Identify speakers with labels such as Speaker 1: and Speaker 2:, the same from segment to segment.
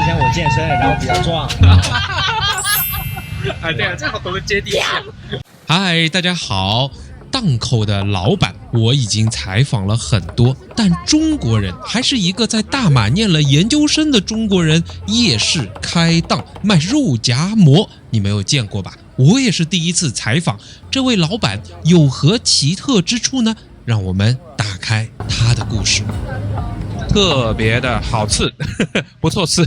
Speaker 1: 前我健身，然后比较壮。
Speaker 2: 啊，对啊，这好多接地气。
Speaker 3: 嗨，大家好。档口的老板我已经采访了很多，但中国人还是一个在大马念了研究生的中国人，夜市开档卖肉夹馍，你没有见过吧？我也是第一次采访，这位老板有何奇特之处呢？让我们打开他的故事。
Speaker 2: 特别的好吃，不错吃。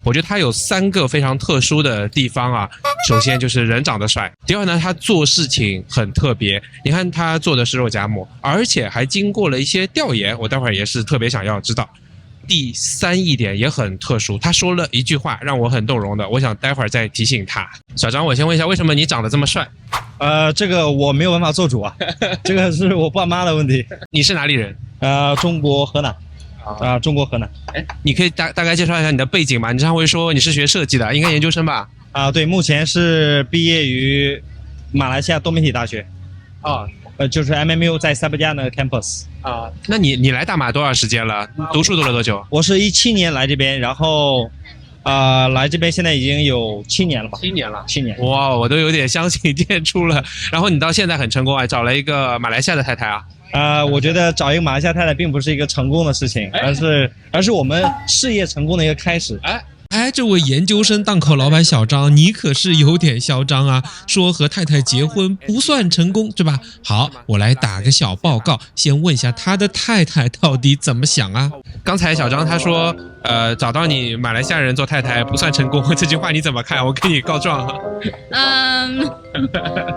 Speaker 2: 我觉得他有3个非常特殊的地方啊。首先就是人长得帅，第二呢，他做事情很特别。你看他做的是肉夹馍，而且还经过了一些调研，我待会儿也是特别想要知道。第3一点也很特殊，他说了一句话让我很动容的，我想待会儿再提醒他。小张，我先问一下，为什么你长得这么帅？
Speaker 1: 这个我没有办法做主啊，这个是我爸妈的问题。
Speaker 2: 你是哪里人？
Speaker 1: 中国河南。中国河南。
Speaker 2: 哎，你可以大概介绍一下你的背景吗？你上回说你是学设计的，应该研究生吧？
Speaker 1: 对，目前是毕业于马来西亚多媒体大学。就是 MMU 在塞巴加那个 campus。
Speaker 2: 那你来大马多少时间了？读书读了多久？
Speaker 1: 我是17年来这边，然后来这边现在已经有7年了吧
Speaker 2: ？7年了。
Speaker 1: 7年。
Speaker 2: 哇，我都有点相形见绌了。然后你到现在很成功啊，找了一个马来西亚的太太啊。
Speaker 1: 我觉得找一个马来西亚太太并不是一个成功的事情，而是我们事业成功的一个开始。
Speaker 3: 这位研究生档口老板小张，你可是有点嚣张啊，说和太太结婚不算成功，对吧？好，我来打个小报告，先问一下他的太太到底怎么想啊？
Speaker 2: 刚才小张他说，找到你马来西亚人做太太不算成功，这句话你怎么看？我给你告状。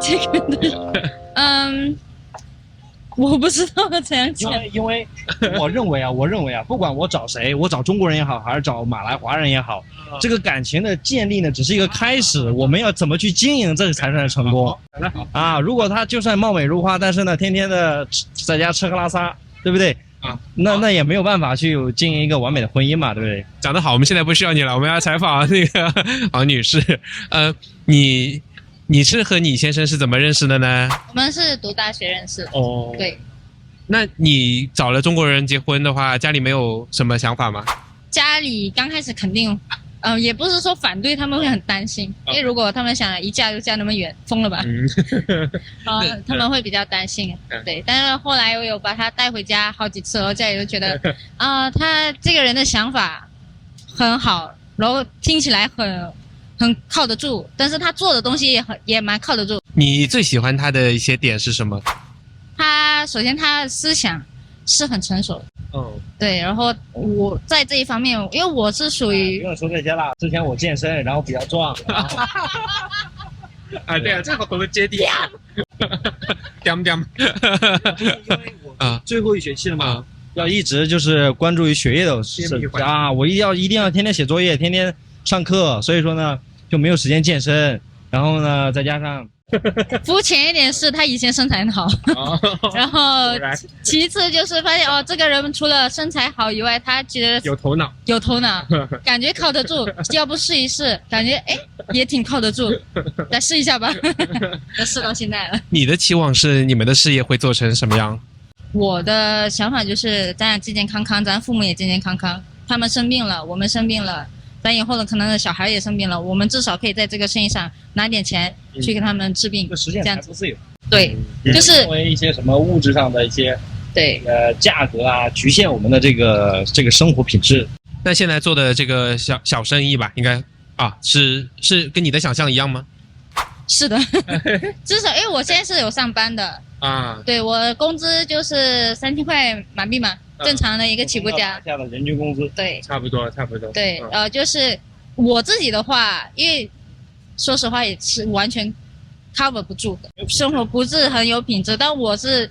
Speaker 4: 这个我不知道怎样讲，
Speaker 1: 因为我认为啊，不管我找谁，我找中国人也好，还是找马来华人也好，这个感情的建立呢，只是一个开始，我们要怎么去经营，这个才算是成功。如果他就算貌美如花，但是呢，天天的在家吃喝拉撒，对不对？那也没有办法去经营一个完美的婚姻嘛，对不对？
Speaker 2: 讲得好，我们现在不需要你了，我们要采访那个王女士。你是和你先生是怎么认识的呢？
Speaker 4: 我们是读大学认识。对。
Speaker 2: 那你找了中国人结婚的话，家里没有什么想法吗？
Speaker 4: 家里刚开始肯定，也不是说反对，他们会很担心，因为如果他们想一嫁就嫁那么远，疯了吧？他们会比较担心。对，但是后来我有把他带回家好几次，我家里就觉得，他这个人的想法很好，然后听起来很靠得住，但是他做的东西也蛮靠得住。
Speaker 2: 你最喜欢他的一些点是什么？
Speaker 4: 首先他的思想是很成熟的。对，然后我在这一方面，因为我是属于
Speaker 1: 不用说这些了，之前我健身，然后比较壮。
Speaker 2: 对啊，这好多接地气。因
Speaker 1: 为我最后一学期了嘛，要一直就是关注于学业的事啊，我一定要天天写作业，天天上课，所以说呢就没有时间健身，然后呢再加上
Speaker 4: 肤浅一点是他以前身材很好，然后其次就是发现这个人除了身材好以外，他其实有头脑，感觉靠得住，要不试一试，感觉也挺靠得住，再试一下吧。都试到现在了。
Speaker 2: 你的期望是你们的事业会做成什么样？
Speaker 4: 我的想法就是咱俩健健康康，咱父母也健健康康，他们生病了，我们生病了，咱以后的可能的小孩也生病了，我们至少可以在这个生意上拿点钱去给他们治病，
Speaker 1: 实现财富自由。
Speaker 4: 对，就是
Speaker 1: 因为一些什么物质上的一些价格啊，局限我们的这个生活品质。
Speaker 2: 那现在做的这个小生意吧，应该是跟你的想象一样吗？
Speaker 4: 是的，至少因为我现在是有上班的对，我工资就是3000块马币嘛。正常的一个起步价
Speaker 1: 下的人均工资。
Speaker 4: 对，
Speaker 2: 差不多。
Speaker 4: 对，就是我自己的话，因为说实话也是完全 cover 不住的，生活不是很有品质，但我是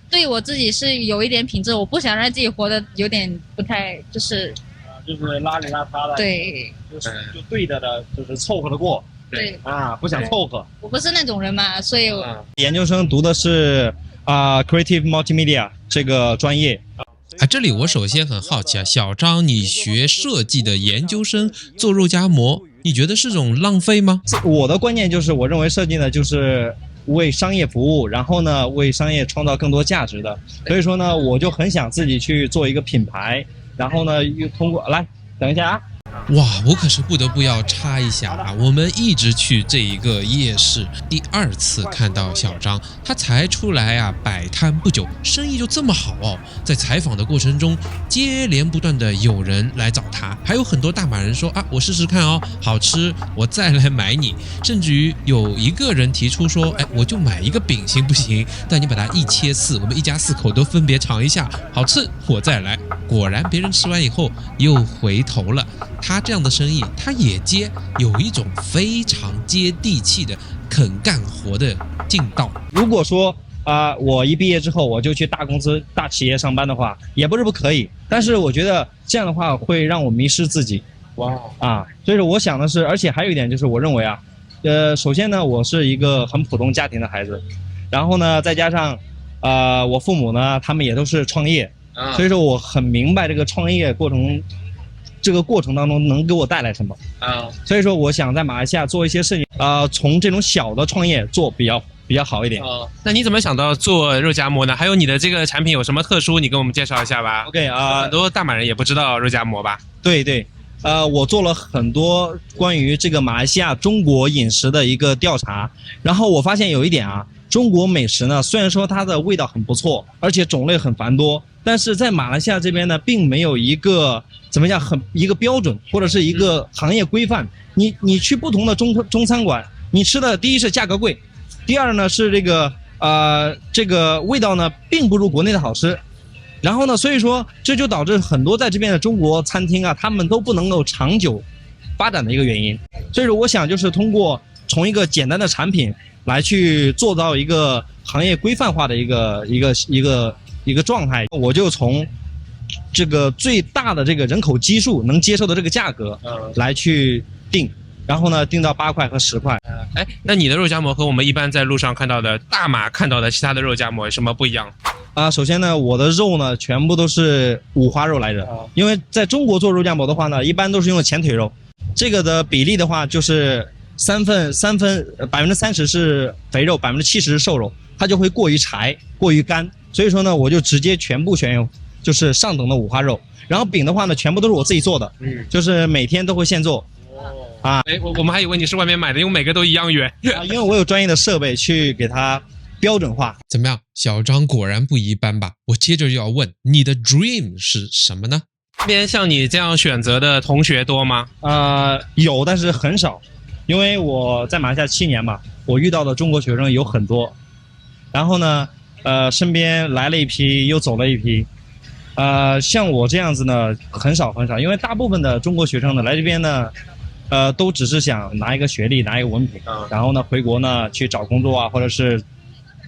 Speaker 4: 对我自己是有一点品质，我不想让自己活得有点不太就是
Speaker 1: 邋里邋遢的。
Speaker 4: 对，
Speaker 1: 就对着的，就是凑合的过。
Speaker 4: 对
Speaker 1: 不想凑合。
Speaker 4: 我不是那种人嘛，所以
Speaker 1: 研究生读的是Creative Multimedia 这个专业。
Speaker 3: 这里我首先很好奇啊，小张，你学设计的研究生做肉夹馍，你觉得是种浪费吗？
Speaker 1: 我的观念就是，我认为设计呢就是为商业服务，然后呢为商业创造更多价值的。所以说呢，我就很想自己去做一个品牌，然后呢又通过等一下
Speaker 3: 哇，我可是不得不要插一下啊！我们一直去这一个夜市，第2次看到小张，他才出来啊摆摊不久，生意就这么好哦。在采访的过程中，接连不断的有人来找他，还有很多大马人说啊，我试试看哦，好吃，我再来买你。甚至于有一个人提出说，哎，我就买一个饼行不行？但你把它一切4，我们一家4口都分别尝一下，好吃我再来。果然别人吃完以后又回头了。他这样的生意他也接，有一种非常接地气的肯干活的劲道。
Speaker 1: 如果说我一毕业之后我就去大公司大企业上班的话，也不是不可以，但是我觉得这样的话会让我迷失自己。所以说我想的是，而且还有一点就是我认为啊，首先呢，我是一个很普通家庭的孩子，然后呢再加上我父母呢他们也都是创业，所以说我很明白这个创业过程当中能给我带来什么所以说我想在马来西亚做一些事情，从这种小的创业做比较好一点。
Speaker 2: 那你怎么想到做肉夹馍呢？还有你的这个产品有什么特殊？你跟我们介绍一下吧。
Speaker 1: OK
Speaker 2: 很多大马人也不知道肉夹馍吧？
Speaker 1: 对，我做了很多关于这个马来西亚中国饮食的一个调查，然后我发现有一点啊，中国美食呢，虽然说它的味道很不错，而且种类很繁多，但是在马来西亚这边呢，并没有一个怎么讲一个标准或者是一个行业规范。你去不同的中餐馆，你吃的第一是价格贵，第二呢是这个味道呢并不如国内的好吃。然后呢，所以说这就导致很多在这边的中国餐厅啊，他们都不能够长久发展的一个原因。所以说我想就是通过从一个简单的产品来去做到一个行业规范化的一个状态，我就从这个最大的这个人口基数能接受的这个价格来去定，然后呢定到8块和10块。
Speaker 2: 那你的肉夹馍和我们一般在路上看到的大马看到的其他的肉夹馍有什么不一样？
Speaker 1: 首先呢，我的肉呢全部都是五花肉来着，因为在中国做肉夹馍的话呢，一般都是用的前腿肉，这个的比例的话就是30%是肥肉，70%是瘦肉，它就会过于柴过于干，所以说呢我就直接全部选用就是上等的五花肉，然后饼的话呢全部都是我自己做的，就是每天都会现做。
Speaker 2: 我们还以为你是外面买的，因为每个都一样圆
Speaker 1: 因为我有专业的设备去给它标准化。
Speaker 3: 怎么样，小张果然不一般吧？我接着就要问，你的 dream 是什么呢？
Speaker 2: 这边像你这样选择的同学多吗？
Speaker 1: 有，但是很少，因为我在马来西亚7年嘛，我遇到的中国学生有很多，然后呢身边来了一批又走了一批，像我这样子呢很少，因为大部分的中国学生呢来这边呢都只是想拿一个学历，拿一个文凭，然后呢回国呢去找工作啊，或者是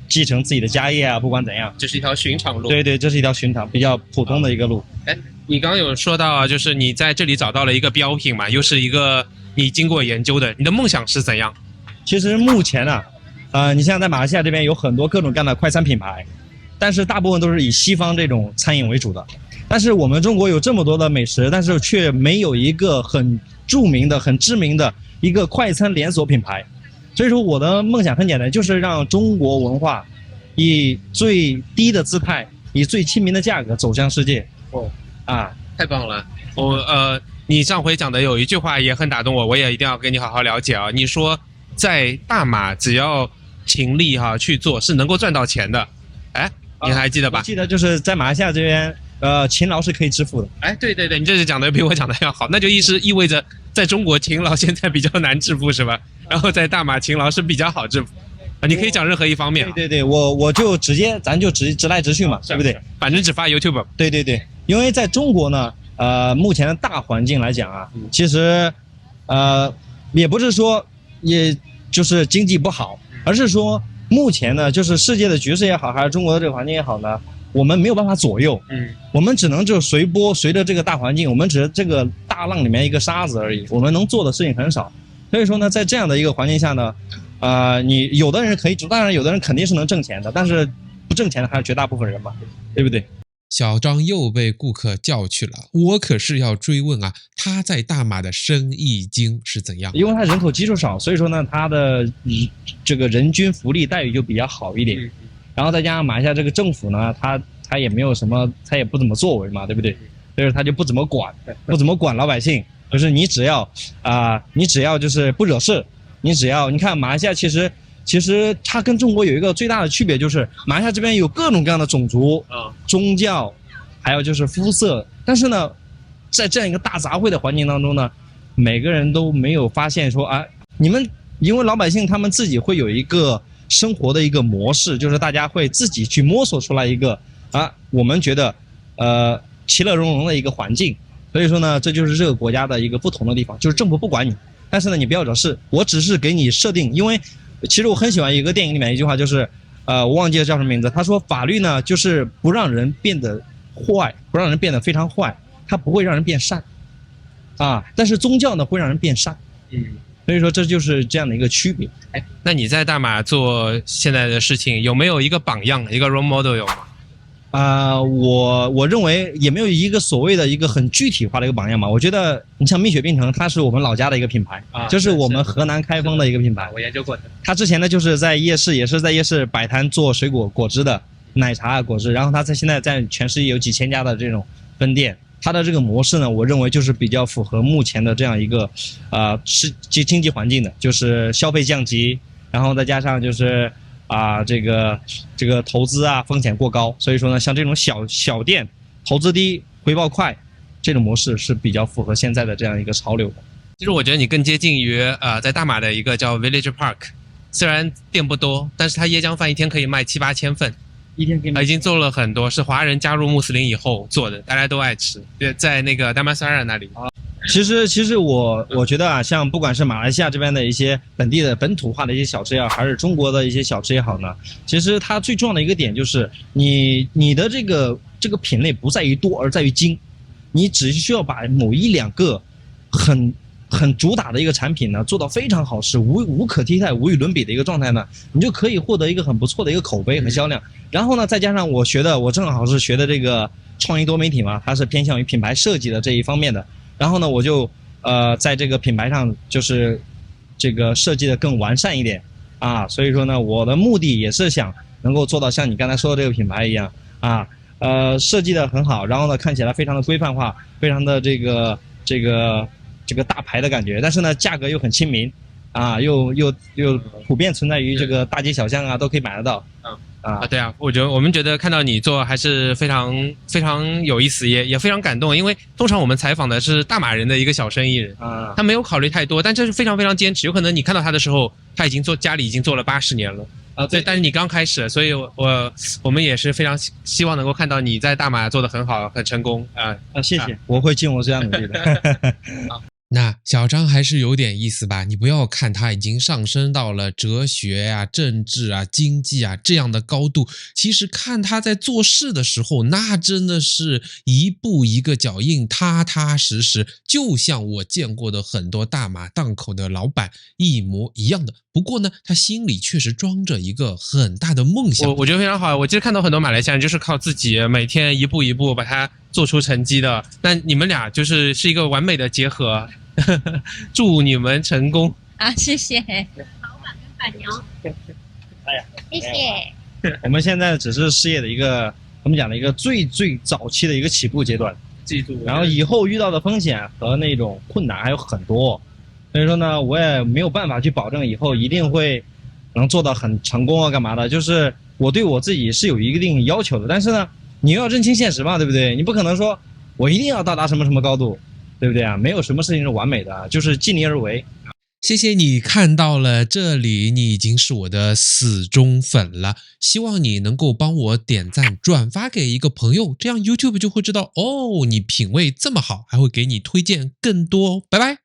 Speaker 1: 继承自己的家业啊，不管怎样，
Speaker 2: 这是一条寻常路。
Speaker 1: 对，这是一条寻常比较普通的一个路。
Speaker 2: 你刚刚有说到啊，就是你在这里找到了一个标品嘛，又是一个你经过研究的，你的梦想是怎样？
Speaker 1: 其实目前呢你像在马来西亚这边有很多各种各样的快餐品牌，但是大部分都是以西方这种餐饮为主的，但是我们中国有这么多的美食，但是却没有一个很著名的很知名的一个快餐连锁品牌。所以说我的梦想很简单，就是让中国文化以最低的姿态，以最亲民的价格走向世界。
Speaker 2: 太棒了。你上回讲的有一句话也很打动我，我也一定要跟你好好了解啊。你说在大马只要勤力去做是能够赚到钱的。你还记得吧？
Speaker 1: 我记得就是在马来西亚这边勤劳是可以致富的。
Speaker 2: 对，你这是讲的比我讲的要好，那就意味着在中国勤劳现在比较难致富是吧？然后在大马勤劳是比较好致富。你可以讲任何一方面。
Speaker 1: 对，我就咱就直来直去嘛，对不对？
Speaker 2: 反正只发 YouTube。
Speaker 1: 对，因为在中国呢，目前的大环境来讲啊，其实也不是说也就是经济不好，而是说目前呢，就是世界的局势也好，还是中国的这个环境也好呢，我们没有办法左右，我们只能就随着这个大环境，我们只是这个大浪里面一个沙子而已，我们能做的事情很少。所以说呢，在这样的一个环境下呢，你有的人可以做，当然有的人肯定是能挣钱的，但是不挣钱的还是绝大部分人嘛，对不对？
Speaker 3: 小张又被顾客叫去了，我可是要追问啊，他在大马的生意经是怎样？
Speaker 1: 因为他人口基数少，所以说呢，他的这个人均福利待遇就比较好一点。然后再加上马来西亚这个政府呢，他也没有什么，他也不怎么作为嘛，对不对？所以说他就不怎么管老百姓。就是你只要就是不惹事，你看马来西亚其实它跟中国有一个最大的区别，就是马来西亚这边有各种各样的种族、宗教，还有就是肤色，但是呢，在这样一个大杂烩的环境当中呢，每个人都没有发现说啊，因为老百姓他们自己会有一个生活的一个模式，就是大家会自己去摸索出来一个我们觉得其乐融融的一个环境。所以说呢，这就是这个国家的一个不同的地方，就是政府不管你，但是呢，你不要惹事，我只是给你设定，因为其实我很喜欢一个电影里面一句话，就是我忘记了叫什么名字，他说法律呢就是不让人变得坏，不让人变得非常坏，它不会让人变善但是宗教呢会让人变善。所以说这就是这样的一个区别。
Speaker 2: 那你在大马做现在的事情，有没有一个榜样，一个 role model 有吗？
Speaker 1: 我认为也没有一个所谓的一个很具体化的一个榜样嘛。我觉得你像蜜雪冰城，它是我们老家的一个品牌就是我们河南开封的一个品牌。
Speaker 2: 我研究过的。
Speaker 1: 它之前呢就是也是在夜市摆摊做水果果汁的奶茶果汁，然后它现在在全世界有几千家的这种分店。它的这个模式呢，我认为就是比较符合目前的这样一个经济环境的，就是消费降级，然后再加上就是这个投资风险过高，所以说呢，像这种小店投资低回报快，这种模式是比较符合现在的这样一个潮流的。
Speaker 2: 其实我觉得你更接近于在大马的一个叫 Village Park， 虽然店不多，但是它椰浆饭一天可以卖7、8千份，
Speaker 1: 一天可以卖
Speaker 2: 已经做了很多，是华人加入穆斯林以后做的，大家都爱吃。对，在那个丹马斯尔那里。
Speaker 1: 其实我觉得像不管是马来西亚这边的一些本土化的一些小吃也好，还是中国的一些小吃也好呢，其实它最重要的一个点就是你的这个品类不在于多，而在于精。你只需要把某1、2个很主打的一个产品呢做到非常好吃，无可替代、无与伦比的一个状态呢，你就可以获得一个很不错的一个口碑和销量。然后呢，再加上我正好是学的这个创意多媒体嘛，它是偏向于品牌设计的这一方面的。然后呢，我就在这个品牌上就是这个设计的更完善一点所以说呢，我的目的也是想能够做到像你刚才说的这个品牌一样设计的很好，然后呢看起来非常的规范化，非常的这个大牌的感觉，但是呢价格又很亲民又普遍存在于这个大街小巷都可以买得到。
Speaker 2: 对啊，我们觉得看到你做还是非常非常有意思，也非常感动，因为通常我们采访的是大马人的一个小生意人他没有考虑太多，但这是非常非常坚持。有可能你看到他的时候，他家里已经做了80年了对，但是你刚开始，所以我们也是非常希望能够看到你在大马做得很好，很成功
Speaker 1: 谢谢，我会尽我这样努力的。
Speaker 3: 那小张还是有点意思吧？你不要看他已经上升到了哲学政治经济这样的高度，其实看他在做事的时候，那真的是一步一个脚印，踏踏实实，就像我见过的很多大马档口的老板一模一样的。不过呢，他心里确实装着一个很大的梦想。
Speaker 2: 我觉得非常好。我其实看到很多马来西亚人就是靠自己每天一步一步把它做出成绩的。那你们俩是一个完美的结合。祝你们成功
Speaker 4: 谢谢老板跟板娘。谢谢。
Speaker 1: 我们现在只是事业的一个我们讲的一个最早期的一个起步阶段，
Speaker 2: 记住，
Speaker 1: 然后以后遇到的风险和那种困难还有很多，所以说呢，我也没有办法去保证以后一定会能做到很成功干嘛的。就是我对我自己是有一定要求的，但是呢，你要认清现实嘛，对不对？你不可能说我一定要到达什么高度，对不对没有什么事情是完美的，就是尽力而为。
Speaker 3: 谢谢你看到了这里，你已经是我的死忠粉了。希望你能够帮我点赞、转发给一个朋友，这样 YouTube 就会知道你品味这么好，还会给你推荐更多。拜拜。